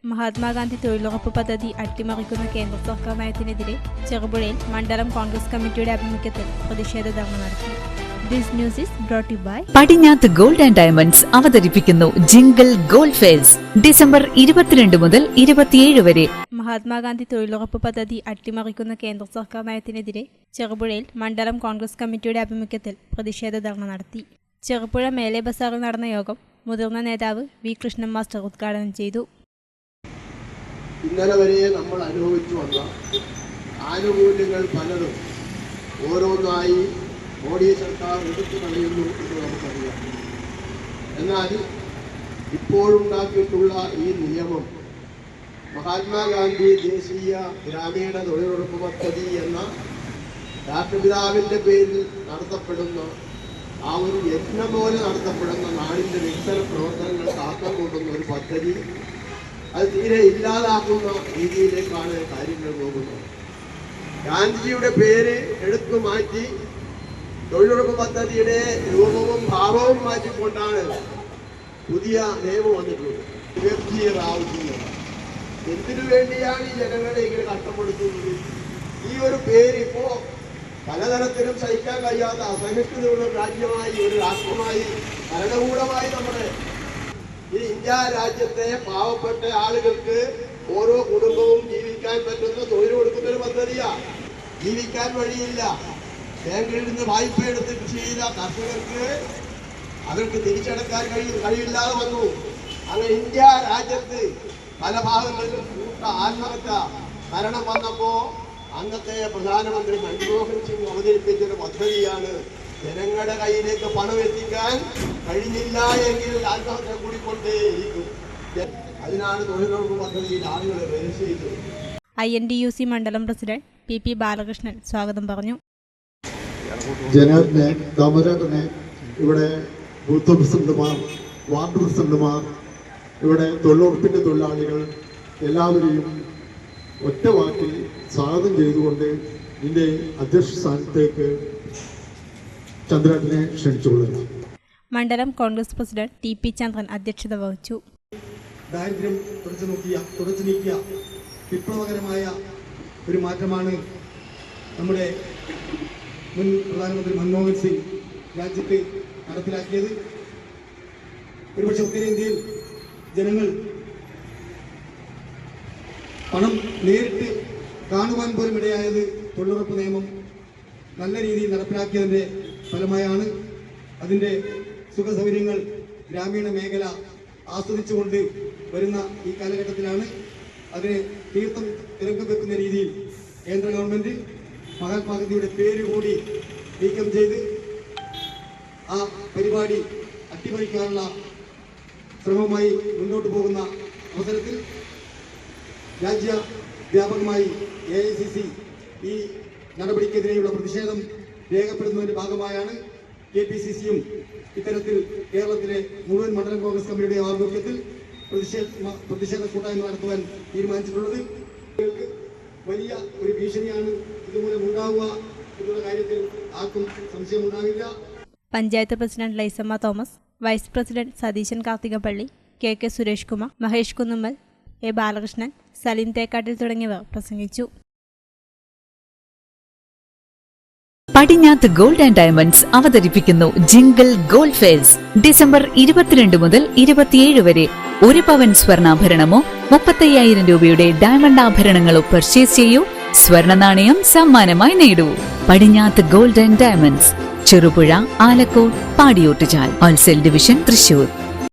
മഹാത്മാഗാന്ധി തൊഴിലുറപ്പ് പദ്ധതി അട്ടിമറിക്കുന്ന കേന്ദ്ര സർക്കാർ നയത്തിനെതിരെ ചെറുപുഴയിൽ മണ്ഡലം കോൺഗ്രസ് കമ്മിറ്റിയുടെ ആഭിമുഖ്യത്തിൽ പ്രതിഷേധ ധർണ നടത്തി. This news is brought you by Padinjath gold and diamonds അവതരിപ്പിക്കുന്നു ജിംഗിൾ ഗോൾഡ് ഫെസ്റ്റ് ഡിസംബർ 22 മുതൽ 27 വരെ. മഹാത്മാഗാന്ധി തൊഴിലുറപ്പ് പദ്ധതി അട്ടിമറിക്കുന്ന കേന്ദ്ര സർക്കാർ നയത്തിനെതിരെ ചെറുപുഴയിൽ മണ്ഡലം കോൺഗ്രസ് കമ്മിറ്റിയുടെ ആഭിമുഖ്യത്തിൽ പ്രതിഷേധ ധർണ നടത്തി. ചെറുപുഴ മേലെ ബസാറിൽ നടന്ന യോഗം മുതിർന്ന നേതാവ് വി കൃഷ്ണൻ മാസ്റ്റർ ഉദ്ഘാടനം ചെയ്തു. ഇന്നലെ വരെ നമ്മൾ അനുഭവിച്ചു വന്ന ആനുകൂല്യങ്ങൾ പലതും ഓരോന്നായി മോഡി സർക്കാർ എടുത്തു കളയുന്നു എന്ന് നമുക്കറിയാം. എന്നാൽ ഇപ്പോഴുണ്ടാക്കിയിട്ടുള്ള ഈ നിയമം മഹാത്മാഗാന്ധി ദേശീയ ഗ്രാമീണ തൊഴിലുറപ്പ് പദ്ധതി എന്ന രാഷ്ട്രപിതാവിൻ്റെ പേരിൽ നടത്തപ്പെടുന്ന ആ ഒരു യജ്ഞം പോലെ നടത്തപ്പെടുന്ന നാടിൻ്റെ വികസന പ്രവർത്തനങ്ങൾ ആക്കം കൂട്ടുന്ന ഒരു പദ്ധതി അത് തീരെ ഇല്ലാതാക്കുന്ന രീതിയിലേക്കാണ് കാര്യങ്ങൾ പോകുന്നത്. ഗാന്ധിജിയുടെ പേര് എടുത്തു മാറ്റി തൊഴിലുറപ്പ് പദ്ധതിയുടെ രൂപവും ഭാവവും മാറ്റിക്കൊണ്ടാണ് പുതിയ നിയമം വന്നിട്ടുള്ളത്. എന്തിനു വേണ്ടിയാണ് ഈ ജനങ്ങളെ ഇങ്ങനെ കഷ്ടപ്പെടുത്തുന്നത്? ഈ ഒരു പേര് ഇപ്പോ പലതരത്തിലും സഹിക്കാൻ കഴിയാത്ത അസഹിഷ്ണുതയുള്ള ഒരു രാജ്യമായി, ഒരു രാഷ്ട്രമായി, ഭരണകൂടമായി നമ്മുടെ ഈ ഇന്ത്യ രാജ്യത്തെ പാവപ്പെട്ട ആളുകൾക്ക് ഓരോ കുടുംബവും ജീവിക്കാൻ പറ്റുന്ന തൊഴിൽ കൊടുക്കുന്ന ഒരു പദ്ധതിയാണ്. ജീവിക്കാൻ വഴിയില്ല, ബാങ്കിൽ നിന്ന് വായ്പ എടുത്ത് കൃഷി ചെയ്ത കർഷകർക്ക് അവർക്ക് തിരിച്ചടക്കാൻ കഴിയില്ലാതെ വന്നു. അങ്ങനെ ഇന്ത്യ രാജ്യത്ത് പല ഭാഗങ്ങളിലും കൂട്ട ആത്മഹത്യ മരണം വന്നപ്പോ അന്നത്തെ പ്രധാനമന്ത്രി മൻമോഹൻ സിംഗ് അവതരിപ്പിച്ചൊരു പദ്ധതിയാണ് ജനങ്ങളുടെ കയ്യിലേക്ക് പണം എത്തിക്കാൻ കഴിഞ്ഞില്ല എങ്കിൽ ആത്മഹത്യ കൂടിക്കൊണ്ടേയിരിക്കും. അതിനാണ് തൊഴിലുറപ്പ് പദ്ധതിയിൽ ആളുകളെ രജിസ്റ്റർ ചെയ്തത്. INTUC മണ്ഡലം പ്രസിഡന്റ് PP ബാലകൃഷ്ണൻ സ്വാഗതം പറഞ്ഞു. ജനറിനെ ദാമോദരനെ ഇവിടെ ബൂത്ത് പ്രസിഡന്റുമാർ, വാർഡ് പ്രസിഡന്റുമാർ, ഇവിടെ തൊഴിലുറപ്പിന്റെ തൊഴിലാളികൾ എല്ലാവരെയും ഒറ്റ വാക്കിൽ സ്വാഗതം ചെയ്തുകൊണ്ട് ഇതിന്റെ അധ്യക്ഷ സ്ഥാനത്തേക്ക് ചന്ദ്രനെ ക്ഷണിച്ചുകൊള്ളുന്നു. മണ്ഡലം കോൺഗ്രസ് പ്രസിഡന്റ് TP ചന്ദ്രൻ അധ്യക്ഷത വഹിച്ചു. ദാരിദ്ര്യം തുടച്ചു നീക്കിയ വിപ്ലവകരമായ ഒരു മാറ്റമാണ് നമ്മുടെ മുൻ പ്രധാനമന്ത്രി മൻമോഹൻ സിംഗ് രാജ്യത്ത് നടപ്പിലാക്കിയത്. ഒരുപക്ഷെ ഉത്തരേന്ത്യയിൽ ജനങ്ങൾ പണം നേരിട്ട് കാണുവാൻ പോലും ഇടയായത് തൊഴിലുറപ്പ് നിയമം നല്ല രീതിയിൽ നടപ്പിലാക്കിയതിൻ്റെ ഫലമായാണ്. അതിൻ്റെ സുഖസൗകര്യങ്ങൾ ഗ്രാമീണ മേഖല ആസ്വദിച്ചുകൊണ്ട് വരുന്ന ഈ കാലഘട്ടത്തിലാണ് അതിനെ തീർത്ഥം തിരക്കം വെക്കുന്ന രീതിയിൽ കേന്ദ്ര ഗവൺമെൻറ് മഹാത്മാഗാന്ധിയുടെ പേര് കൂടി നീക്കം ചെയ്ത് ആ പരിപാടി അട്ടിമറിക്കാനുള്ള ശ്രമവുമായി മുന്നോട്ട് പോകുന്ന അവസരത്തിൽ രാജ്യവ്യാപകമായി AICC ഈ നടപടിക്കെതിരെയുള്ള പ്രതിഷേധം രേഖപ്പെടുത്തുന്നതിൻ്റെ ഭാഗമായാണ് KPCCയും ഇത്തരത്തിൽ കേരളത്തിലെ മുഴുവൻ മണ്ഡലം കോൺഗ്രസ് കമ്മിറ്റിയുടെ ആഭിമുഖ്യത്തിൽ പ്രതിഷേധ കൂട്ടായ്മ നടത്തുവാൻ തീരുമാനിച്ചിട്ടുള്ളത്. വലിയ ഒരു ഭീഷണിയാണ് ഇതുമൂലം ഉണ്ടാവുക എന്നുള്ള കാര്യത്തിൽ ആർക്കും സംശയമുണ്ടാവില്ല. Panchayat president Laisamma Thomas, vice president Satheesan Karthikappally, KK Suresh Kumar, Mahesh Kunnummal, A Balakrishnan, Saleem Thekkattil തുടങ്ങിയവർ പ്രസംഗിച്ചു. പടിഞ്ഞാത്ത് ഗോൾഡ് ആൻഡ് ഡയമണ്ട്സ് അവതരിപ്പിക്കുന്നു ജിംഗിൾ ഗോൾഡ് ഫെസ്റ്റ് ഡിസംബർ 22 മുതൽ 27 വരെ. 1 പവൻ സ്വർണ്ണാഭരണമോ 35,000 രൂപയുടെ ഡയമണ്ട് ആഭരണങ്ങളോ പർച്ചേസ് ചെയ്യൂ, സ്വർണ്ണ നാണയം സമ്മാനമായി നേടൂ. Padinjath gold and diamonds, Cherupuzha, Alakode, Padiyottuchal, wholesale division, Thrissur.